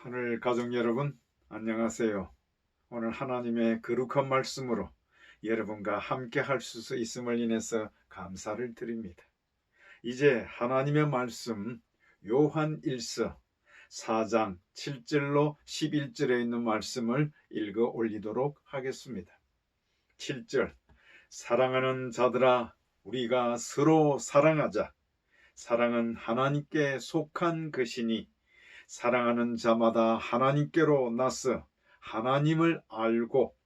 하늘 가족 여러분, 안녕하세요. 오늘 하나님의 거룩한 말씀으로 여러분과 함께 할 수 있음을 인해서 감사를 드립니다. 이제 하나님의 말씀 요한 1서 4장 7절로 11절에 있는 말씀을 읽어 올리도록 하겠습니다. 7절, 사랑하는 자들아, 우리가 서로 사랑하자. 사랑은 하나님께 속한 것이니 사랑하는 자마다 하나님께로 나서 하나님을 알고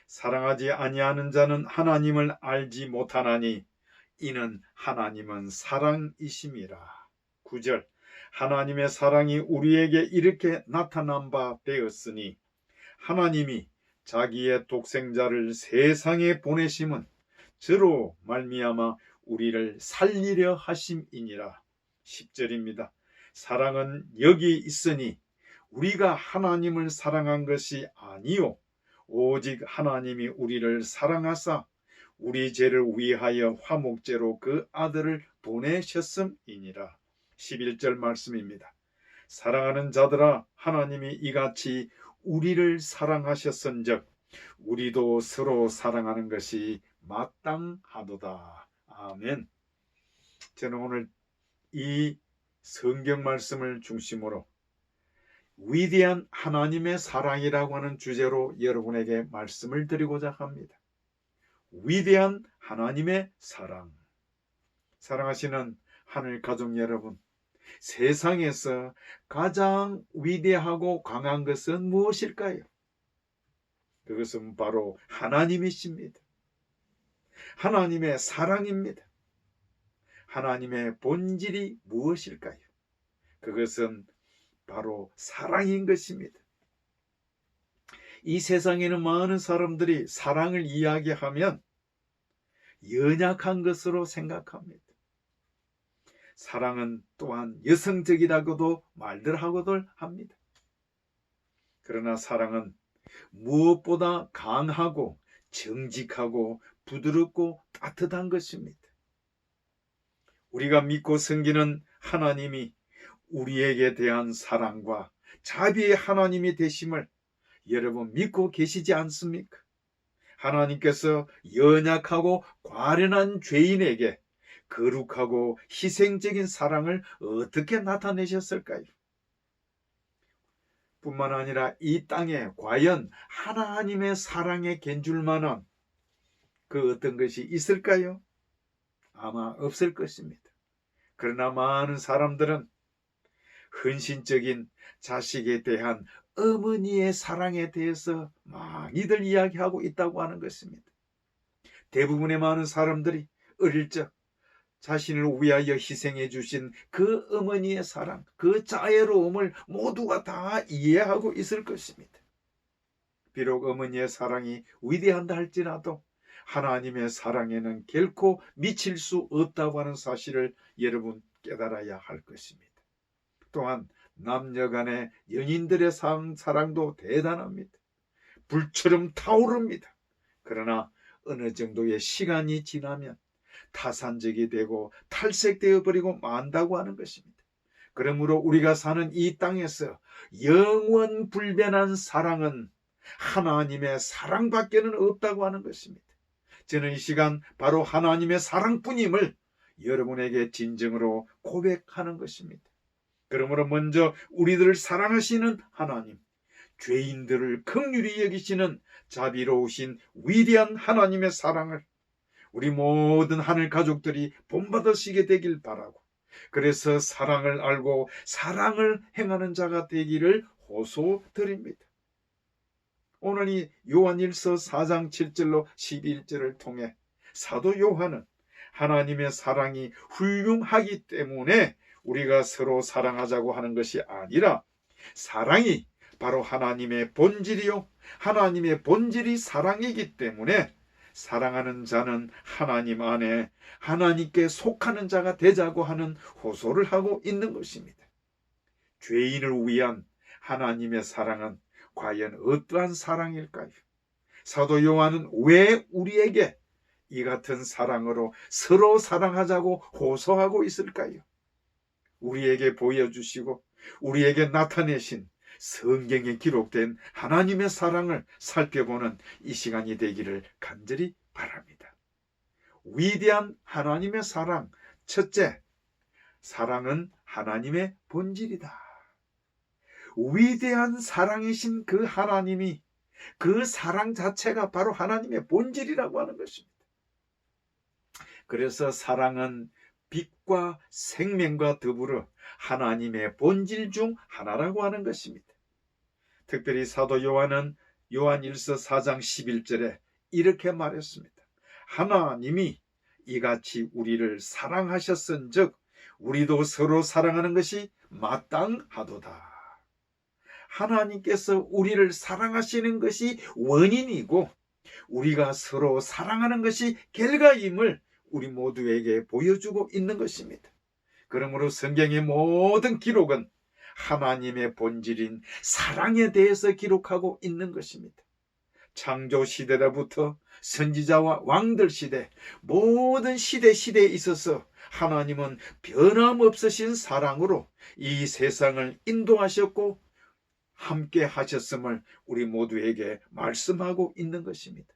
사랑하지 아니하는 자는 하나님을 알지 못하나니 이는 하나님은 사랑이심이라. 9절, 하나님의 사랑이 우리에게 이렇게 나타난 바 되었으니 하나님이 자기의 독생자를 세상에 보내심은 저로 말미암아 우리를 살리려 하심이니라. 10절입니다. 사랑은 여기 있으니 우리가 하나님을 사랑한 것이 아니요 오직 하나님이 우리를 사랑하사 우리 죄를 위하여 화목제로 그 아들을 보내셨음이니라. 11절 말씀입니다. 사랑하는 자들아, 하나님이 이같이 우리를 사랑하셨은즉 우리도 서로 사랑하는 것이 마땅하도다. 아멘. 저는 오늘 이 성경 말씀을 중심으로 위대한 하나님의 사랑이라고 하는 주제로 여러분에게 말씀을 드리고자 합니다. 위대한 하나님의 사랑. 사랑하시는 하늘 가족 여러분, 세상에서 가장 위대하고 강한 것은 무엇일까요? 그것은 바로 하나님이십니다. 하나님의 사랑입니다. 하나님의 본질이 무엇일까요? 그것은 바로 사랑인 것입니다. 이 세상에는 많은 사람들이 사랑을 이야기하면 연약한 것으로 생각합니다. 사랑은 또한 여성적이라고도 말들 하고들 합니다. 그러나 사랑은 무엇보다 강하고 정직하고 부드럽고 따뜻한 것입니다. 우리가 믿고 섬기는 하나님이 우리에게 대한 사랑과 자비의 하나님이 되심을 여러분 믿고 계시지 않습니까? 하나님께서 연약하고 과련한 죄인에게 거룩하고 희생적인 사랑을 어떻게 나타내셨을까요? 뿐만 아니라 이 땅에 과연 하나님의 사랑에 견줄 만한 그 어떤 것이 있을까요? 아마 없을 것입니다. 그러나 많은 사람들은 헌신적인 자식에 대한 어머니의 사랑에 대해서 많이들 이야기하고 있다고 하는 것입니다. 대부분의 많은 사람들이 어릴 적 자신을 위하여 희생해 주신 그 어머니의 사랑, 그 자애로움을 모두가 다 이해하고 있을 것입니다. 비록 어머니의 사랑이 위대한다 할지라도 하나님의 사랑에는 결코 미칠 수 없다고 하는 사실을 여러분 깨달아야 할 것입니다. 또한 남녀 간의 연인들의 사랑도 대단합니다. 불처럼 타오릅니다. 그러나 어느 정도의 시간이 지나면 타산적이 되고 탈색되어 버리고 만다고 하는 것입니다. 그러므로 우리가 사는 이 땅에서 영원 불변한 사랑은 하나님의 사랑밖에는 없다고 하는 것입니다. 저는 이 시간 바로 하나님의 사랑뿐임을 여러분에게 진정으로 고백하는 것입니다. 그러므로 먼저 우리들을 사랑하시는 하나님, 죄인들을 긍휼히 여기시는 자비로우신 위대한 하나님의 사랑을 우리 모든 하늘 가족들이 본받으시게 되길 바라고, 그래서 사랑을 알고 사랑을 행하는 자가 되기를 호소드립니다. 오늘 이 요한 1서 4장 7절로 11절을 통해 사도 요한은 하나님의 사랑이 훌륭하기 때문에 우리가 서로 사랑하자고 하는 것이 아니라 사랑이 바로 하나님의 본질이요, 하나님의 본질이 사랑이기 때문에 사랑하는 자는 하나님 안에 하나님께 속하는 자가 되자고 하는 호소를 하고 있는 것입니다. 죄인을 위한 하나님의 사랑은 과연 어떠한 사랑일까요? 사도 요한은 왜 우리에게 이 같은 사랑으로 서로 사랑하자고 호소하고 있을까요? 우리에게 보여주시고 우리에게 나타내신 성경에 기록된 하나님의 사랑을 살펴보는 이 시간이 되기를 간절히 바랍니다. 위대한 하나님의 사랑. 첫째, 사랑은 하나님의 본질이다. 위대한 사랑이신 그 하나님이, 그 사랑 자체가 바로 하나님의 본질이라고 하는 것입니다. 그래서 사랑은 빛과 생명과 더불어 하나님의 본질 중 하나라고 하는 것입니다. 특별히 사도 요한은 요한일서 4장 11절에 이렇게 말했습니다. 하나님이 이같이 우리를 사랑하셨은즉 우리도 서로 사랑하는 것이 마땅하도다. 하나님께서 우리를 사랑하시는 것이 원인이고 우리가 서로 사랑하는 것이 결과임을 우리 모두에게 보여주고 있는 것입니다. 그러므로 성경의 모든 기록은 하나님의 본질인 사랑에 대해서 기록하고 있는 것입니다. 창조 시대로부터 선지자와 왕들 시대, 모든 시대에 있어서 하나님은 변함없으신 사랑으로 이 세상을 인도하셨고 함께 하셨음을 우리 모두에게 말씀하고 있는 것입니다.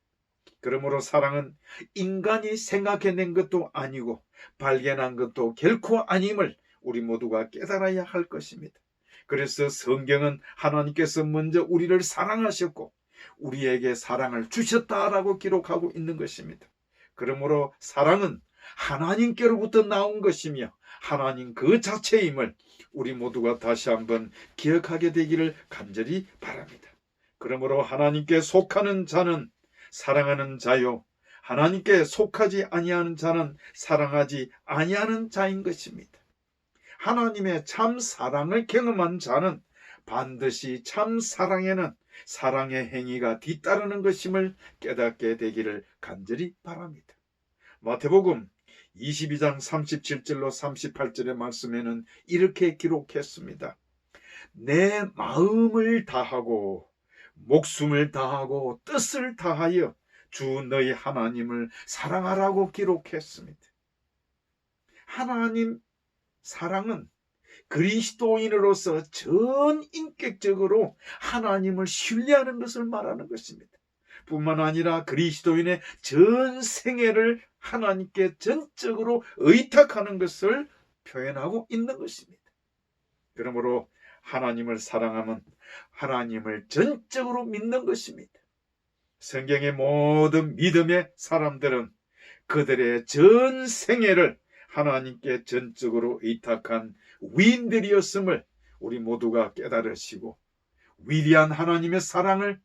그러므로 사랑은 인간이 생각해낸 것도 아니고 발견한 것도 결코 아님을 우리 모두가 깨달아야 할 것입니다. 그래서 성경은 하나님께서 먼저 우리를 사랑하셨고 우리에게 사랑을 주셨다라고 기록하고 있는 것입니다. 그러므로 사랑은 하나님께로부터 나온 것이며 하나님 그 자체임을 우리 모두가 다시 한번 기억하게 되기를 간절히 바랍니다. 그러므로 하나님께 속하는 자는 사랑하는 자요, 하나님께 속하지 아니하는 자는 사랑하지 아니하는 자인 것입니다. 하나님의 참 사랑을 경험한 자는 반드시 참 사랑에는 사랑의 행위가 뒤따르는 것임을 깨닫게 되기를 간절히 바랍니다. 마태복음 22장 37절로 38절의 말씀에는 이렇게 기록했습니다. 내 마음을 다하고 목숨을 다하고 뜻을 다하여 주 너희 하나님을 사랑하라고 기록했습니다. 하나님 사랑은 그리스도인으로서 전 인격적으로 하나님을 신뢰하는 것을 말하는 것입니다. 뿐만 아니라 그리스도인의 전 생애를 하나님께 전적으로 의탁하는 것을 표현하고 있는 것입니다. 그러므로 하나님을 사랑하면 하나님을 전적으로 믿는 것입니다. 성경의 모든 믿음의 사람들은 그들의 전 생애를 하나님께 전적으로 의탁한 위인들이었음을 우리 모두가 깨달으시고 위대한 하나님의 사랑을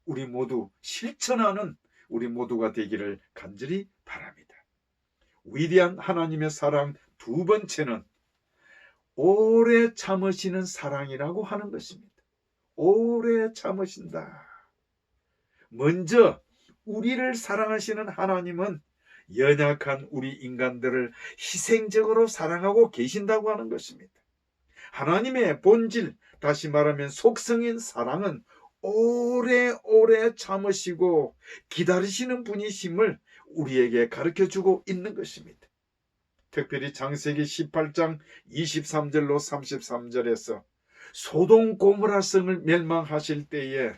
우리 모두 실천하는 우리 모두가 되기를 간절히 바랍니다. 위대한 하나님의 사랑 두 번째는 오래 참으시는 사랑이라고 하는 것입니다. 오래 참으신다. 먼저 우리를 사랑하시는 하나님은 연약한 우리 인간들을 희생적으로 사랑하고 계신다고 하는 것입니다. 하나님의 본질, 다시 말하면 속성인 사랑은 오래오래 참으시고 기다리시는 분이심을 우리에게 가르쳐주고 있는 것입니다. 특별히 창세기 18장 23절로 33절에서 소돔 고모라 성을 멸망하실 때에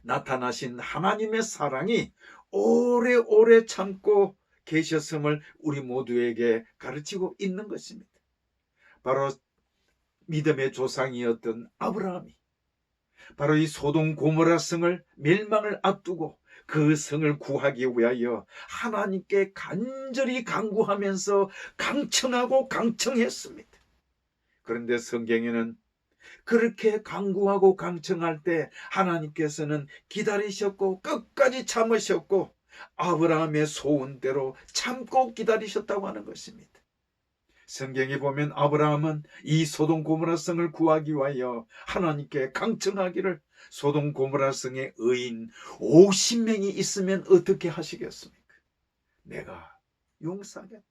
나타나신 하나님의 사랑이 오래오래 참고 계셨음을 우리 모두에게 가르치고 있는 것입니다. 바로 믿음의 조상이었던 아브라함이 바로 이 소돔 고모라 성을 멸망을 앞두고 그 성을 구하기 위하여 하나님께 간절히 간구하면서 강청하고 강청했습니다. 그런데 성경에는 그렇게 간구하고 강청할 때 하나님께서는 기다리셨고 끝까지 참으셨고 아브라함의 소원대로 참고 기다리셨다고 하는 것입니다. 성경에 보면 아브라함은 이 소돔 고모라 성을 구하기 위하여 하나님께 강청하기를 소돔 고모라 성의 의인 50명이 있으면 어떻게 하시겠습니까? 내가 용서하겠다.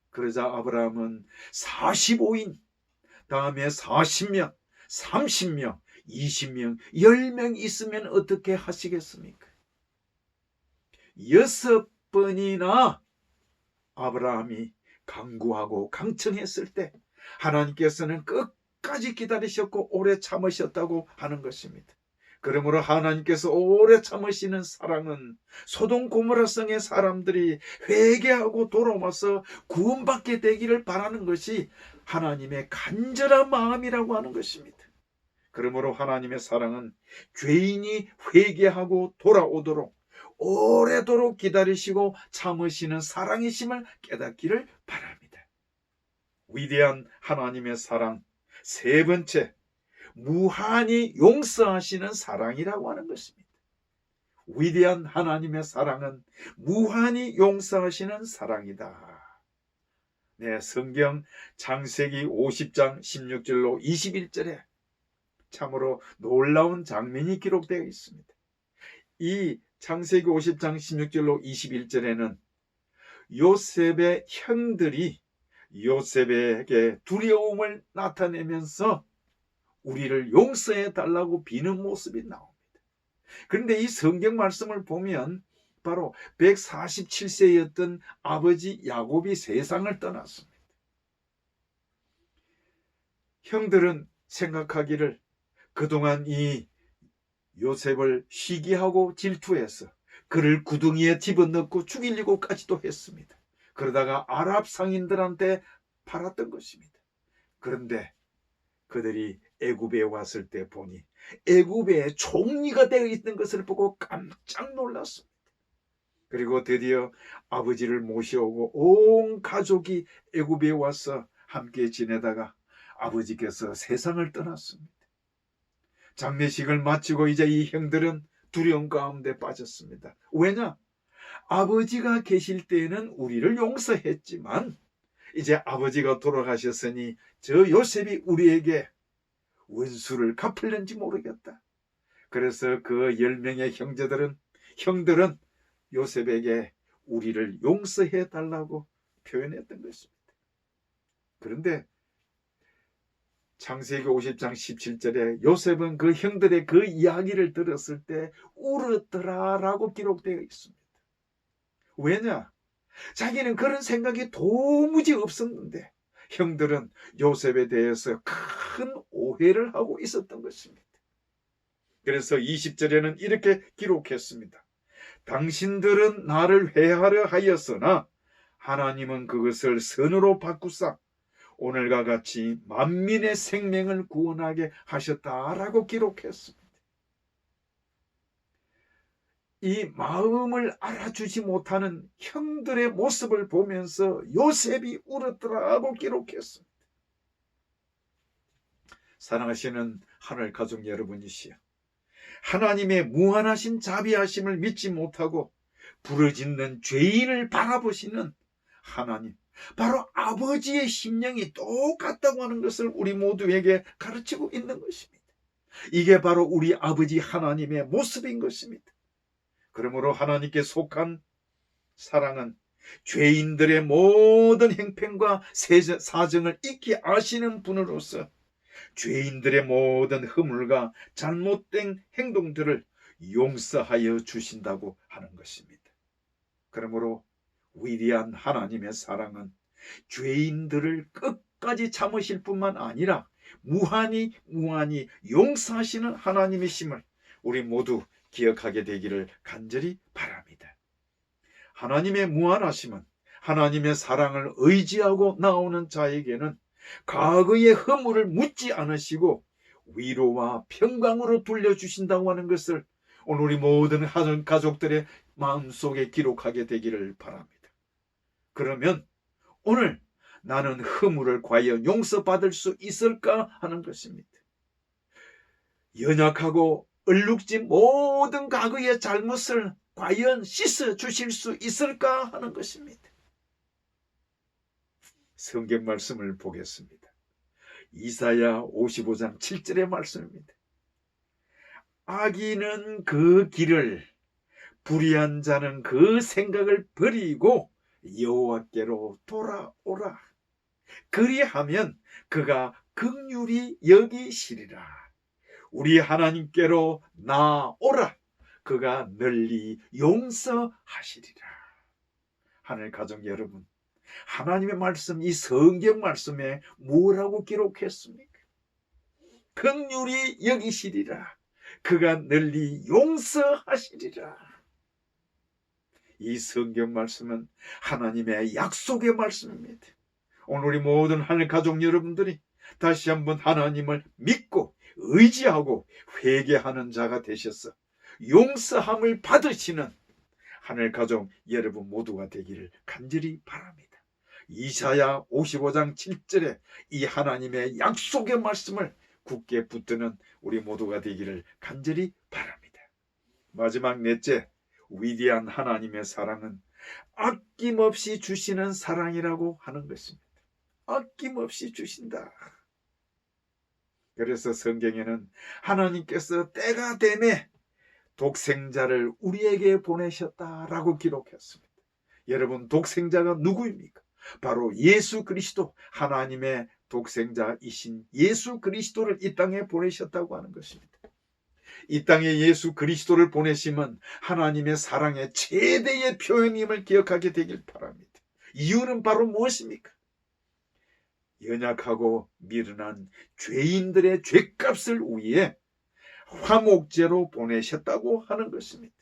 그러자 아브라함은 45인, 다음에 40명, 30명, 20명, 10명 있으면 어떻게 하시겠습니까? 6번이나 아브라함이 간구하고 강청했을 때 하나님께서는 끝까지 기다리셨고 오래 참으셨다고 하는 것입니다. 그러므로 하나님께서 오래 참으시는 사랑은 소돔 고모라성의 사람들이 회개하고 돌아와서 구원받게 되기를 바라는 것이 하나님의 간절한 마음이라고 하는 것입니다. 그러므로 하나님의 사랑은 죄인이 회개하고 돌아오도록 오래도록 기다리시고 참으시는 사랑이심을 깨닫기를 바랍니다. 위대한 하나님의 사랑, 세 번째, 무한히 용서하시는 사랑이라고 하는 것입니다. 위대한 하나님의 사랑은 무한히 용서하시는 사랑이다. 네, 성경 창세기 50장 16절로 21절에 참으로 놀라운 장면이 기록되어 있습니다. 이 창세기 50장 16절로 21절에는 요셉의 형들이 요셉에게 두려움을 나타내면서 우리를 용서해 달라고 비는 모습이 나옵니다. 그런데 이 성경 말씀을 보면 바로 147세였던 아버지 야곱이 세상을 떠났습니다. 형들은 생각하기를 그동안 이 요셉을 시기하고 질투해서 그를 구덩이에 집어넣고 죽이려고까지도 했습니다. 그러다가 아랍 상인들한테 팔았던 것입니다. 그런데 그들이 애굽에 왔을 때 보니 애굽에 총리가 되어 있는 것을 보고 깜짝 놀랐습니다. 그리고 드디어 아버지를 모셔오고 온 가족이 애굽에 와서 함께 지내다가 아버지께서 세상을 떠났습니다. 장례식을 마치고 이제 이 형들은 두려움 가운데 빠졌습니다. 왜냐? 아버지가 계실 때에는 우리를 용서했지만 이제 아버지가 돌아가셨으니 저 요셉이 우리에게 원수를 갚을는지 모르겠다. 그래서 그 10명의 형들은 요셉에게 우리를 용서해 달라고 표현했던 것입니다. 그런데 창세기 50장 17절에 요셉은 그 형들의 그 이야기를 들었을 때 울었더라라고 기록되어 있습니다. 왜냐? 자기는 그런 생각이 도무지 없었는데 형들은 요셉에 대해서 큰 오해를 하고 있었던 것입니다. 그래서 20절에는 이렇게 기록했습니다. 당신들은 나를 회하려 하였으나 하나님은 그것을 선으로 바꾸사 오늘과 같이 만민의 생명을 구원하게 하셨다라고 기록했습니다. 이 마음을 알아주지 못하는 형들의 모습을 보면서 요셉이 울었더라고 기록했습니다. 사랑하시는 하늘 가족 여러분이시여, 하나님의 무한하신 자비하심을 믿지 못하고 부르짖는 죄인을 바라보시는 하나님, 바로 아버지의 심령이 똑같다고 하는 것을 우리 모두에게 가르치고 있는 것입니다. 이게 바로 우리 아버지 하나님의 모습인 것입니다. 그러므로 하나님께 속한 사랑은 죄인들의 모든 행편과 사정을 익히 아시는 분으로서 죄인들의 모든 허물과 잘못된 행동들을 용서하여 주신다고 하는 것입니다. 그러므로 위대한 하나님의 사랑은 죄인들을 끝까지 참으실 뿐만 아니라 무한히 용서하시는 하나님이심을 우리 모두 기억하게 되기를 간절히 바랍니다. 하나님의 무한하심은 하나님의 사랑을 의지하고 나오는 자에게는 과거의 허물을 묻지 않으시고 위로와 평강으로 돌려주신다고 하는 것을 오늘 우리 모든 가족들의 마음속에 기록하게 되기를 바랍니다. 그러면 오늘 나는 허물을 과연 용서받을 수 있을까 하는 것입니다. 연약하고 얼룩진 모든 과거의 잘못을 과연 씻어주실 수 있을까 하는 것입니다. 성경 말씀을 보겠습니다. 이사야 55장 7절의 말씀입니다. 악인은 그 길을, 불의한 자는 그 생각을 버리고 여호와께로 돌아오라. 그리하면 그가 긍휼히 여기시리라. 우리 하나님께로 나오라. 그가 널리 용서하시리라. 하늘 가족 여러분, 하나님의 말씀, 이 성경 말씀에 뭐라고 기록했습니까? 긍휼히 여기시리라. 그가 널리 용서하시리라. 이 성경 말씀은 하나님의 약속의 말씀입니다. 오늘 우리 모든 하늘 가족 여러분들이 다시 한번 하나님을 믿고 의지하고 회개하는 자가 되셔서 용서함을 받으시는 하늘 가족 여러분 모두가 되기를 간절히 바랍니다. 이사야 55장 7절에 이 하나님의 약속의 말씀을 굳게 붙드는 우리 모두가 되기를 간절히 바랍니다. 마지막 넷째, 위대한 하나님의 사랑은 아낌없이 주시는 사랑이라고 하는 것입니다. 아낌없이 주신다. 그래서 성경에는 하나님께서 때가 되매 독생자를 우리에게 보내셨다라고 기록했습니다. 여러분, 독생자가 누구입니까? 바로 예수 그리스도, 하나님의 독생자이신 예수 그리스도를 이 땅에 보내셨다고 하는 것입니다. 이 땅에 예수 그리스도를 보내심은 하나님의 사랑의 최대의 표현임을 기억하게 되길 바랍니다. 이유는 바로 무엇입니까? 연약하고 미련한 죄인들의 죄값을 위해 화목제로 보내셨다고 하는 것입니다.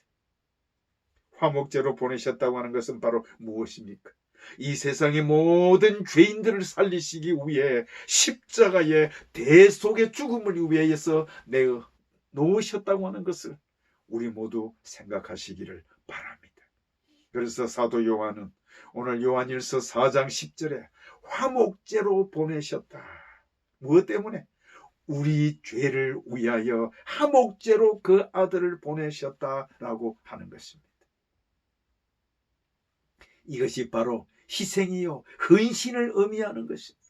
화목제로 보내셨다고 하는 것은 바로 무엇입니까? 이 세상의 모든 죄인들을 살리시기 위해 십자가의 대속의 죽음을 위해서 내어 놓으셨다고 하는 것을 우리 모두 생각하시기를 바랍니다. 그래서 사도 요한은 오늘 요한일서 4장 10절에 화목제로 보내셨다. 무엇 때문에? 우리 죄를 위하여 화목제로 그 아들을 보내셨다라고 하는 것입니다. 이것이 바로 희생이요 헌신을 의미하는 것입니다.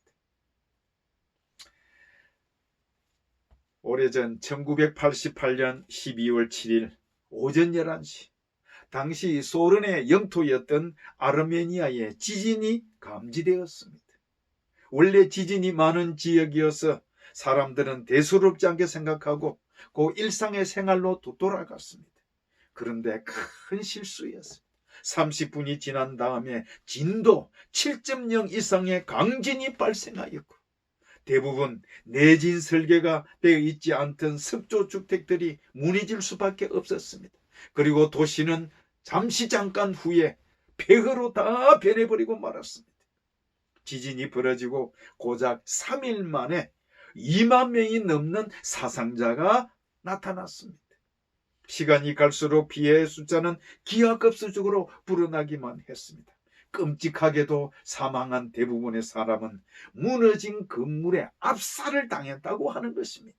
오래전 1988년 12월 7일 오전 11시 당시 소련의 영토였던 아르메니아에 지진이 감지되었습니다. 원래 지진이 많은 지역이어서 사람들은 대수롭지 않게 생각하고 그 일상의 생활로 돌아갔습니다. 그런데 큰 실수였습니다. 30분이 지난 다음에 진도 7.0 이상의 강진이 발생하였고 대부분 내진 설계가 되어 있지 않던 석조주택들이 무너질 수밖에 없었습니다. 그리고 도시는 잠깐 후에 폐허로 다 변해버리고 말았습니다. 지진이 벌어지고 고작 3일 만에 2만 명이 넘는 사상자가 나타났습니다. 시간이 갈수록 피해의 숫자는 기하급수적으로 불어나기만 했습니다. 끔찍하게도 사망한 대부분의 사람은 무너진 건물에 압살을 당했다고 하는 것입니다.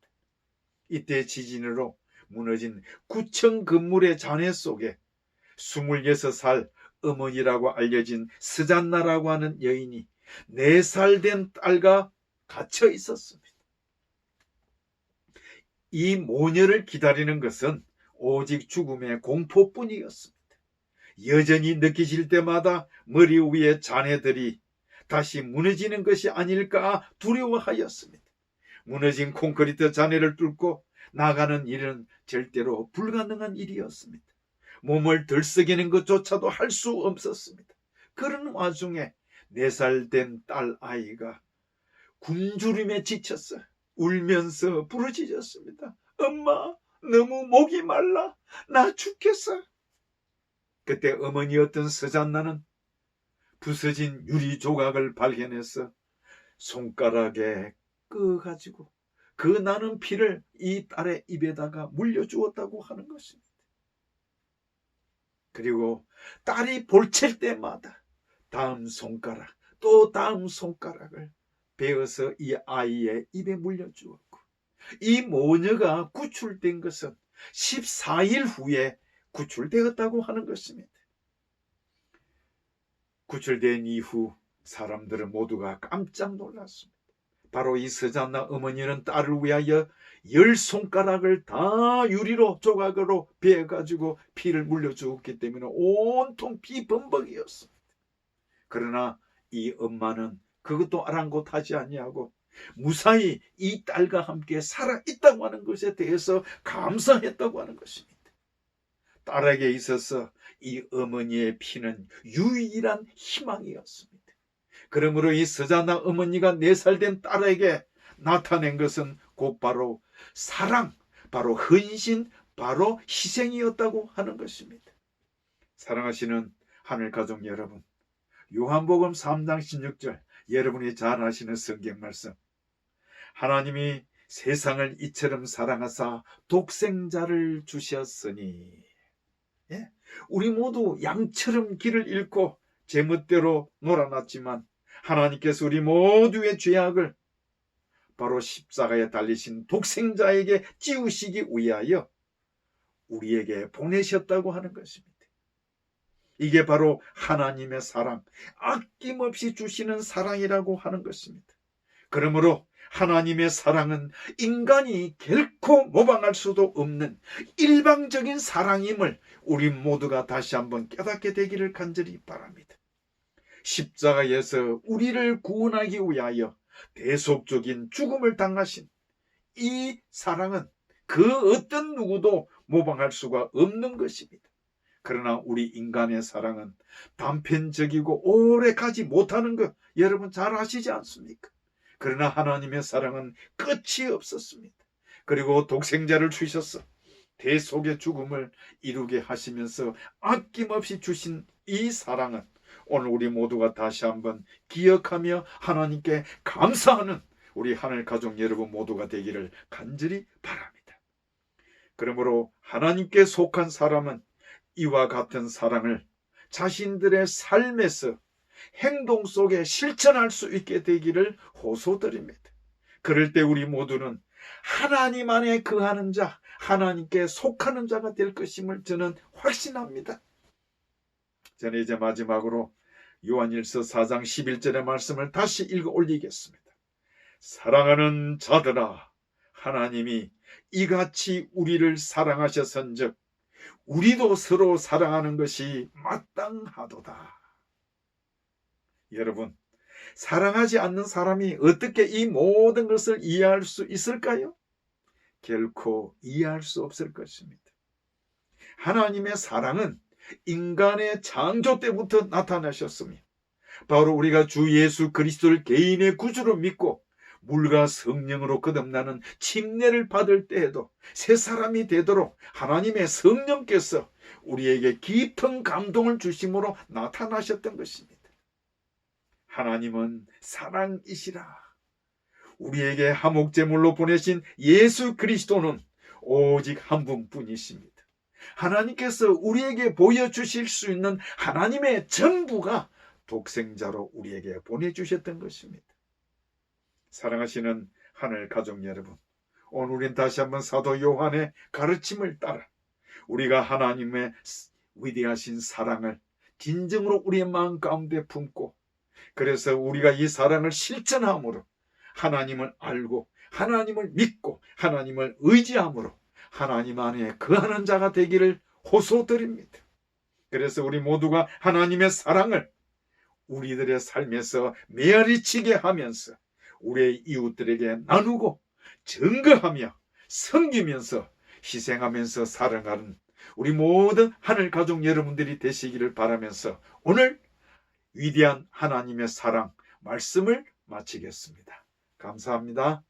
이때 지진으로 무너진 9층 건물의 잔해 속에 26살 어머니라고 알려진 스잔나라고 하는 여인이 4살 된 딸과 갇혀 있었습니다. 이 모녀를 기다리는 것은 오직 죽음의 공포뿐이었습니다. 여전히 느끼실 때마다 머리 위에 잔해들이 다시 무너지는 것이 아닐까 두려워하였습니다. 무너진 콘크리트 잔해를 뚫고 나가는 일은 절대로 불가능한 일이었습니다. 몸을 들썩이는 것조차도 할 수 없었습니다. 그런 와중에 4살 된 딸 아이가 굶주림에 지쳤어 울면서 부르짖었습니다. 엄마, 너무 목이 말라. 나 죽겠어. 그때 어머니였던 스잔나는 부서진 유리 조각을 발견해서 손가락에 끄가지고 그 나는 피를 이 딸의 입에다가 물려주었다고 하는 것입니다. 그리고 딸이 볼칠 때마다 다음 손가락 또 다음 손가락을 베어서 이 아이의 입에 물려주었고 이 모녀가 구출된 것은 14일 후에 구출되었다고 하는 것입니다. 구출된 이후 사람들은 모두가 깜짝 놀랐습니다. 바로 이 스잔나 어머니는 딸을 위하여 10손가락을 다 유리로 조각으로 베어가지고 피를 물려주었기 때문에 온통 피범벅이었습니다. 그러나 이 엄마는 그것도 아랑곳하지 아니하고 무사히 이 딸과 함께 살아있다고 하는 것에 대해서 감사했다고 하는 것입니다. 딸에게 있어서 이 어머니의 피는 유일한 희망이었습니다. 그러므로 이 스잔나 어머니가 4살 된 딸에게 나타낸 것은 곧 바로 사랑, 바로 헌신, 바로 희생이었다고 하는 것입니다. 사랑하시는 하늘 가족 여러분, 요한복음 3장 16절, 여러분이 잘 아시는 성경 말씀, 하나님이 세상을 이처럼 사랑하사 독생자를 주셨으니, 예? 우리 모두 양처럼 길을 잃고 제멋대로 놀아났지만 하나님께서 우리 모두의 죄악을 바로 십자가에 달리신 독생자에게 찌우시기 위하여 우리에게 보내셨다고 하는 것입니다. 이게 바로 하나님의 사랑, 아낌없이 주시는 사랑이라고 하는 것입니다. 그러므로 하나님의 사랑은 인간이 결코 모방할 수도 없는 일방적인 사랑임을 우리 모두가 다시 한번 깨닫게 되기를 간절히 바랍니다. 십자가에서 우리를 구원하기 위하여 대속적인 죽음을 당하신 이 사랑은 그 어떤 누구도 모방할 수가 없는 것입니다. 그러나 우리 인간의 사랑은 단편적이고 오래 가지 못하는 것 여러분 잘 아시지 않습니까? 그러나 하나님의 사랑은 끝이 없었습니다. 그리고 독생자를 주셔서 대속의 죽음을 이루게 하시면서 아낌없이 주신 이 사랑은 오늘 우리 모두가 다시 한번 기억하며 하나님께 감사하는 우리 하늘 가족 여러분 모두가 되기를 간절히 바랍니다. 그러므로 하나님께 속한 사람은 이와 같은 사랑을 자신들의 삶에서 행동 속에 실천할 수 있게 되기를 호소드립니다. 그럴 때 우리 모두는 하나님 안에 거하는 자, 하나님께 속하는 자가 될 것임을 저는 확신합니다. 저는 이제 마지막으로 요한일서 4장 11절의 말씀을 다시 읽어 올리겠습니다. 사랑하는 자들아, 하나님이 이같이 우리를 사랑하셨은즉 우리도 서로 사랑하는 것이 마땅하도다. 여러분, 사랑하지 않는 사람이 어떻게 이 모든 것을 이해할 수 있을까요? 결코 이해할 수 없을 것입니다. 하나님의 사랑은 인간의 창조 때부터 나타나셨으며 바로 우리가 주 예수 그리스도를 개인의 구주로 믿고 물과 성령으로 거듭나는 침례를 받을 때에도 새 사람이 되도록 하나님의 성령께서 우리에게 깊은 감동을 주심으로 나타나셨던 것입니다. 하나님은 사랑이시라. 우리에게 화목제물로 보내신 예수 그리스도는 오직 한 분뿐이십니다. 하나님께서 우리에게 보여주실 수 있는 하나님의 전부가 독생자로 우리에게 보내주셨던 것입니다. 사랑하시는 하늘 가족 여러분, 오늘 우린 다시 한번 사도 요한의 가르침을 따라 우리가 하나님의 위대하신 사랑을 진정으로 우리의 마음 가운데 품고, 그래서 우리가 이 사랑을 실천함으로 하나님을 알고 하나님을 믿고 하나님을 의지함으로 하나님 안에 거하는 자가 되기를 호소드립니다. 그래서 우리 모두가 하나님의 사랑을 우리들의 삶에서 메아리치게 하면서 우리의 이웃들에게 나누고 증거하며 섬기면서 희생하면서 살아가는 우리 모든 하늘 가족 여러분들이 되시기를 바라면서 오늘 위대한 하나님의 사랑 말씀을 마치겠습니다. 감사합니다.